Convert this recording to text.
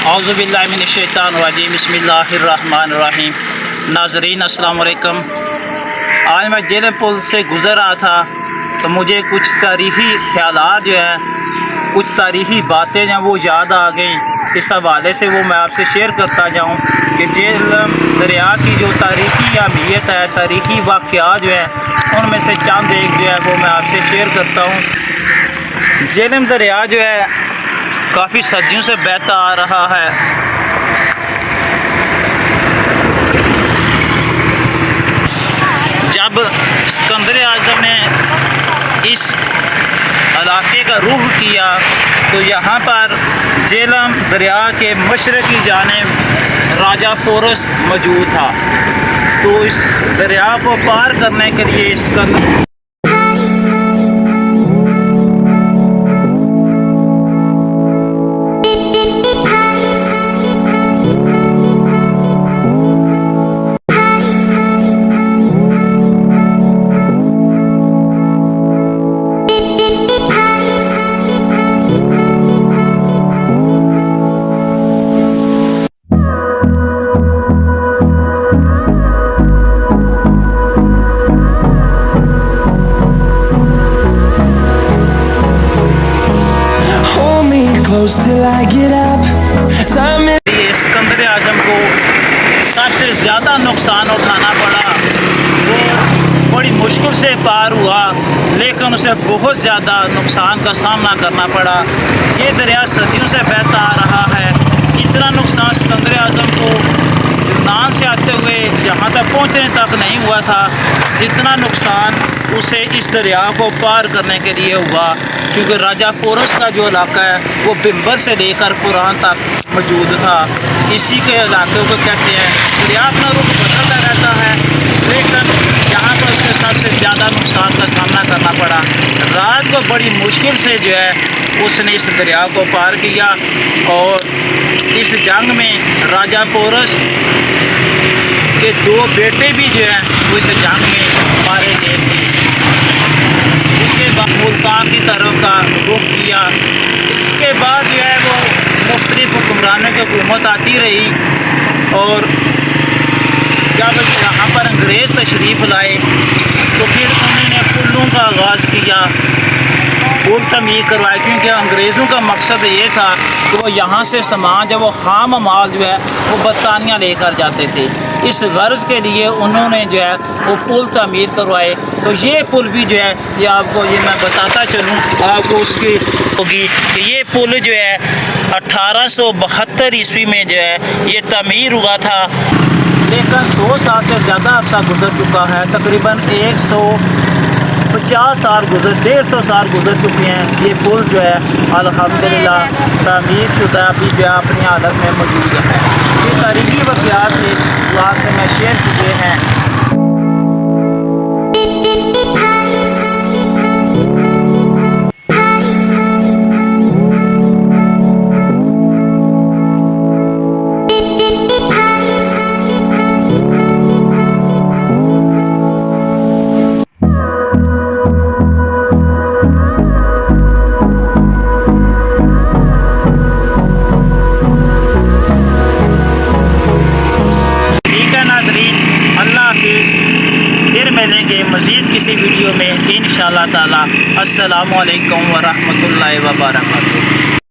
औज़ुबिल्लाहिमिनश्शैतानिर्रजीम बिस्मिल्लाहिर्रहमानिर्रहीम। नाज़रीन अस्सलाम वालेकुम। आज मैं जेलम पुल से गुज़र रहा था तो मुझे कुछ तारीख़ी ख़यालात जो है, कुछ तारीख़ी बातें जो वो याद आ गई। इस हवाले से वो मैं आपसे शेयर करता जाऊँ कि जेहलम दरिया की जो तारीख़ी अहमियत है, तारीख़ी वाक़यात जो है, उनमें से चंद एक जो है वो मैं आपसे शेयर करता हूँ। जेहलम दरिया जो है काफ़ी सदियों से बहता आ रहा है। जब सिकंदर आज़म ने इस इलाके का रुख किया तो यहाँ पर जेहलम दरिया के मशरक़ी जानिब राजा पोरस मौजूद था। तो इस दरिया को पार करने के लिए सिकंदर आज़म को सबसे ज़्यादा नुकसान उठाना पड़ा। वो बड़ी मुश्किल से पार हुआ, लेकिन उसे बहुत ज़्यादा नुकसान का सामना करना पड़ा। ये दरिया सदियों से बहता आ रहा है। इतना नुकसान सिकंदर आज़म को यूनान से आते हुए यहाँ तक पहुँचने तक नहीं हुआ था, जितना नुकसान उसे इस दरिया को पार करने के लिए हुआ। क्योंकि राजा पोरस का जो इलाका है वो बिम्बर से लेकर कुरान तक मौजूद था। इसी के इलाके को कहते हैं। दरिया अपना रुख बदलता रहता है, लेकिन यहाँ पर उसके सबसे ज़्यादा नुकसान का सामना करना पड़ा। रात को बड़ी मुश्किल से जो है उसने इस दरिया को पार किया और इस जंग में राजा पोरस के दो बेटे भी जो हैं वो इस जंग में मारे गए थे। इसके बाद मुल्तान की तरफ का रुख किया। इसके बाद जो है वो मुख्तलिफ हुक्मरानों की हुकूमत आती रही और जब यहाँ पर अंग्रेज़ तशरीफ़ लाए तो फिर उन्होंने पुलों का आगाज़ किया, पुल तमीर करवाए। क्योंकि अंग्रेज़ों का मकसद ये था कि वो यहाँ से सामान जब वो खाम माल जो है वो बरतानिया लेकर जाते थे। इस गर्ज़ के लिए उन्होंने जो है वो पुल तमीर करवाए। तो ये पुल भी जो है ये आपको ये मैं बताता चलूँ आपको उसकी होगी कि ये पुल जो है 1872 ईस्वी में जो है ये तमीर हुआ था। लेकिन 100 साल से ज़्यादा अर्सा गुजर चुका है। तकरीबन 150 साल 150 साल गुजर चुके हैं। ये पुल जो है अल्हम्दुलिल्लाह तमीर शुदा भी जो है अपनी हालत में मौजूद है। ये तारीख़ी वाक़यात थे वहाँ से मैं शेयर किए हैं। फिर मिलेंगे मज़ीद किसी वीडियो में इंशाअल्लाह ताला। अस्सलामु अलैकुम व रहमतुल्लाहि व बरकातुहू।